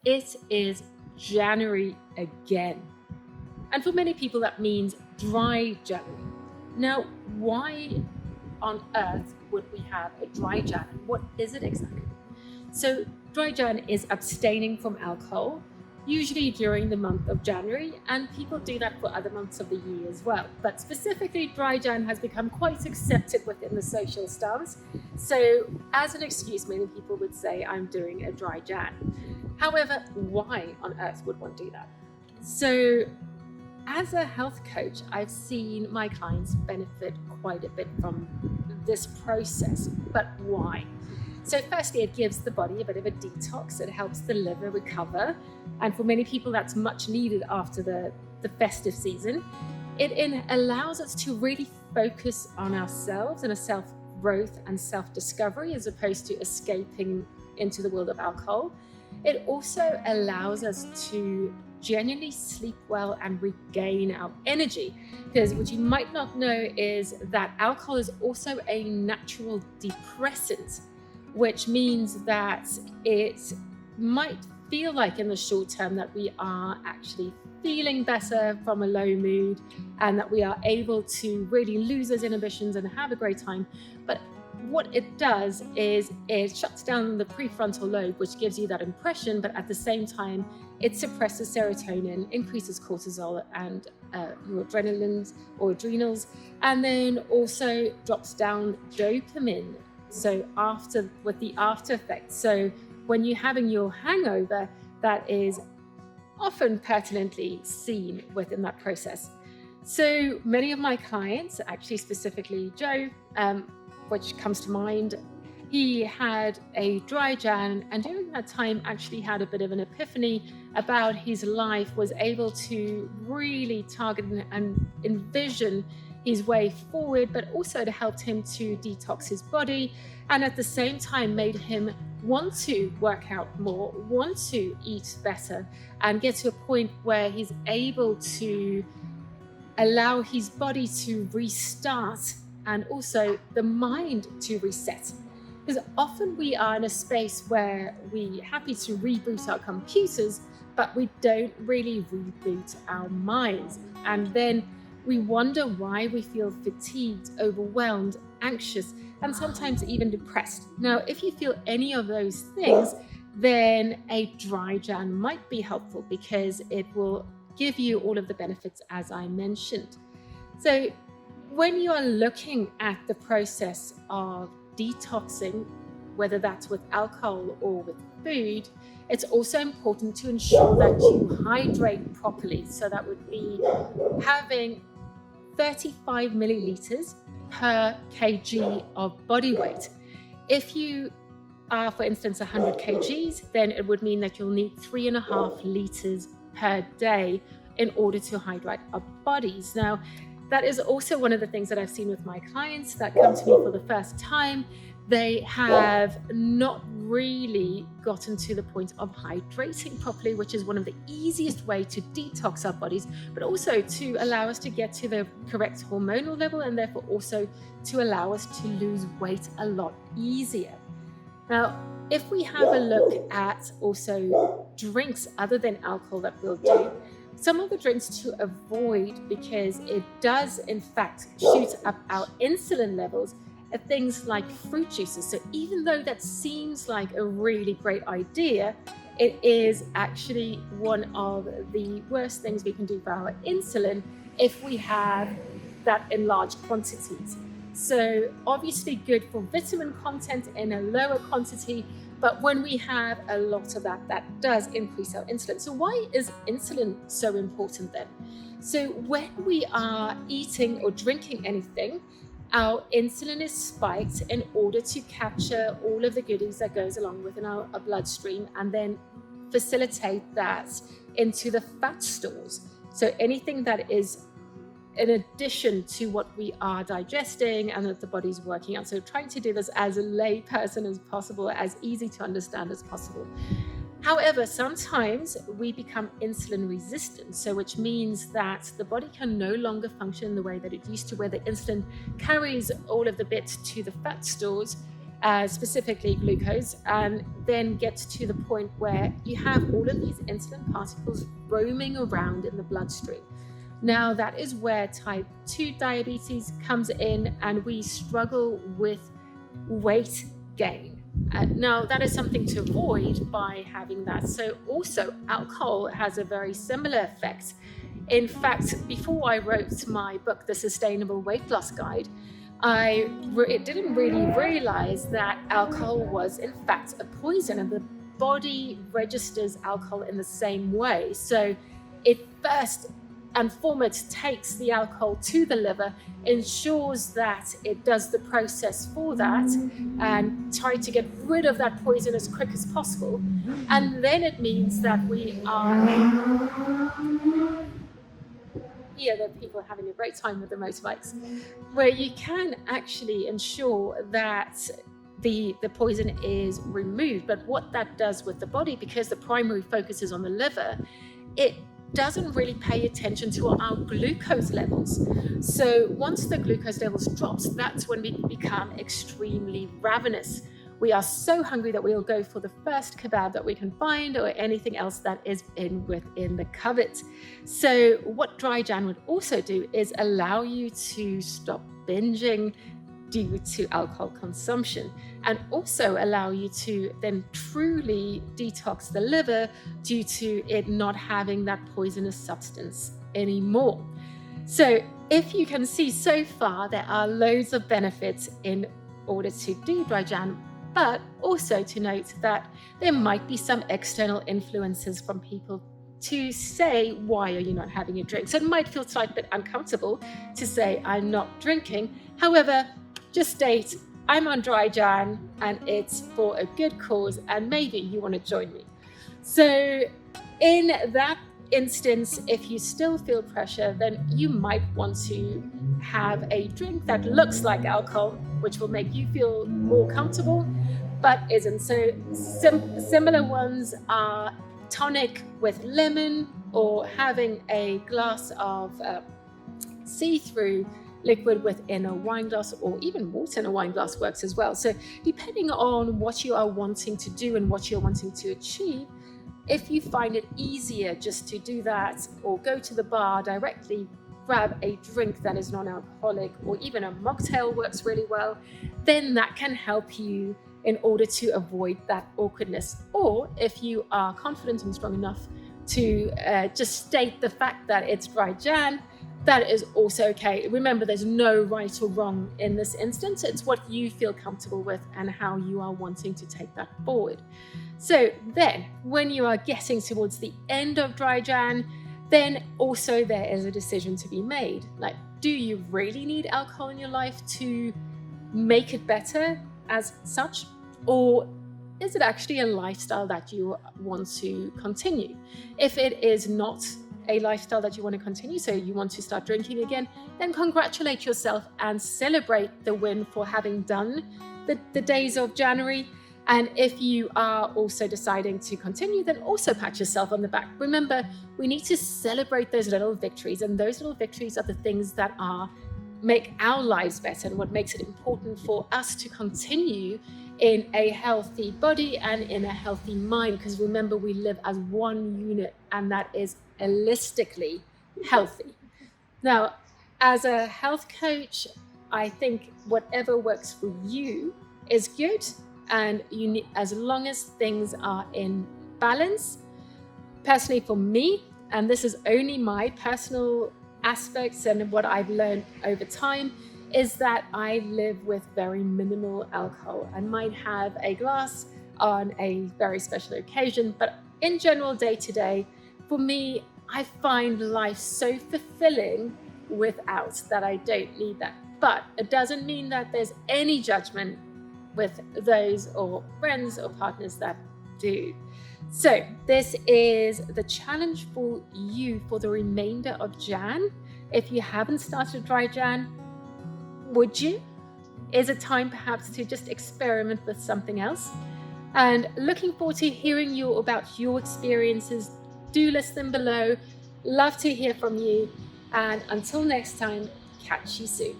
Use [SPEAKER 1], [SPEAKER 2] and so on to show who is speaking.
[SPEAKER 1] It is January again. And for many people, that means dry January. Now, why on earth would we have a dry Jan? And what is it exactly? So, dry Jan is abstaining from alcohol, usually during the month of January, and people do that for other months of the year as well. But specifically, dry Jan has become quite accepted within the social stance. So, as an excuse, many people would say, I'm doing a dry Jan. However, why on earth would one do that? So, as a health coach, I've seen my clients benefit quite a bit from this process. But why? So firstly, it gives the body a bit of a detox. It helps the liver recover. And for many people, that's much needed after the festive season. It allows us to really focus on ourselves and a self-growth and self-discovery as opposed to escaping into the world of alcohol. It also allows us to genuinely sleep well and regain our energy. Because what you might not know is that alcohol is also a natural depressant, which means that it might feel like in the short term that we are actually feeling better from a low mood and that we are able to really lose those inhibitions and have a great time. But what it does is it shuts down the prefrontal lobe, which gives you that impression, but at the same time, it suppresses serotonin, increases cortisol and your adrenals or adrenals, and then also drops down dopamine. So with the after effects. So when you're having your hangover, that is often pertinently seen within that process. So many of my clients, actually specifically Joe, which comes to mind, he had a dry Jan, and during that time actually had a bit of an epiphany about his life, was able to really target and envision his way forward, but also it helped him to detox his body, and at the same time made him want to work out more, want to eat better, and get to a point where he's able to allow his body to restart and also the mind to reset. Because often we are in a space where we're happy to reboot our computers, but we don't really reboot our minds. And then we wonder why we feel fatigued, overwhelmed, anxious, and sometimes even depressed. Now, if you feel any of those things, then a dry Jan might be helpful because it will give you all of the benefits as I mentioned. So when you are looking at the process of detoxing, whether that's with alcohol or with food, it's also important to ensure that you hydrate properly. So that would be having 35 milliliters per kg of body weight. If you are, for instance, 100 kgs, then it would mean that you'll need 3.5 liters per day in order to hydrate our bodies. Now, that is also one of the things that I've seen with my clients that come to me for the first time. They have not really gotten to the point of hydrating properly, which is one of the easiest way to detox our bodies, but also to allow us to get to the correct hormonal level and therefore also to allow us to lose weight a lot easier. Now, if we have a look at also drinks other than alcohol that we'll do, some of the drinks to avoid, because it does in fact shoot up our insulin levels, are things like fruit juices. So even though that seems like a really great idea, it is actually one of the worst things we can do for our insulin if we have that in large quantities. So obviously good for vitamin content in a lower quantity, but when we have a lot of that, that does increase our insulin. So why is insulin so important then? So when we are eating or drinking anything, our insulin is spiked in order to capture all of the goodies that goes along within our bloodstream and then facilitate that into the fat stores. So anything that is in addition to what we are digesting and that the body's working on. So trying to do this as a lay person as possible, as easy to understand as possible. However, sometimes we become insulin resistant, so which means that the body can no longer function the way that it used to, where the insulin carries all of the bits to the fat stores. specifically glucose, and then gets to the point where you have all of these insulin particles roaming around in the bloodstream. Now, that is where type 2 diabetes comes in, and we struggle with weight gain. Now, that is something to avoid by having that. So also, alcohol has a very similar effect. In fact, before I wrote my book, The Sustainable Weight Loss Guide, I didn't really realize that alcohol was in fact a poison, and the body registers alcohol in the same way. So it first and foremost takes the alcohol to the liver, ensures that it does the process for that, and try to get rid of that poison as quick as possible. And then it means that we are here, that people are having a great time with the motorbikes, where you can actually ensure that the poison is removed. But what that does with the body, because the primary focus is on the liver, it doesn't really pay attention to our glucose levels. So once the glucose levels drops, that's when we become extremely ravenous. We are so hungry that we'll go for the first kebab that we can find, or anything else that is within the cupboard. So what Dry Jan would also do is allow you to stop binging due to alcohol consumption, and also allow you to then truly detox the liver due to it not having that poisonous substance anymore. So if you can see so far, there are loads of benefits in order to do Dry Jan, but also to note that there might be some external influences from people to say, why are you not having a drink? So it might feel slightly bit uncomfortable to say, I'm not drinking. However, just state, I'm on Dry Jan and it's for a good cause, and maybe you want to join me. So in that instance, if you still feel pressure, then you might want to have a drink that looks like alcohol, which will make you feel more comfortable, but isn't. So similar ones are tonic with lemon, or having a glass of see-through liquid within a wine glass, or even water in a wine glass works as well. So depending on what you are wanting to do and what you're wanting to achieve, if you find it easier just to do that, or go to the bar directly, grab a drink that is non-alcoholic, or even a mocktail works really well, then that can help you in order to avoid that awkwardness. Or if you are confident and strong enough to just state the fact that it's Dry Jan, that is also okay. Remember, there's no right or wrong in this instance. It's what you feel comfortable with and how you are wanting to take that forward. So then, when you are getting towards the end of Dry Jan, then also there is a decision to be made. Like, do you really need alcohol in your life to make it better as such? Or is it actually a lifestyle that you want to continue? If it is not a lifestyle that you want to continue, so you want to start drinking again, then congratulate yourself and celebrate the win for having done the days of January. And if you are also deciding to continue, then also pat yourself on the back. Remember, we need to celebrate those little victories, and those little victories are the things that make our lives better, and what makes it important for us to continue in a healthy body and in a healthy mind. Because remember, we live as one unit, and that is holistically healthy. Now, as a health coach, I think whatever works for you is good, and you need, as long as things are in balance. Personally, for me, and this is only my personal aspects and what I've learned over time, is that I live with very minimal alcohol. I might have a glass on a very special occasion, but in general, day to day, for me, I find life so fulfilling without that. I don't need that. But it doesn't mean that there's any judgment with those or friends or partners that do. So this is the challenge for you for the remainder of Jan. If you haven't started Dry Jan, would you? Is it time perhaps to just experiment with something else? And looking forward to hearing you about your experiences. Do list them below. Love to hear from you. And until next time, catch you soon.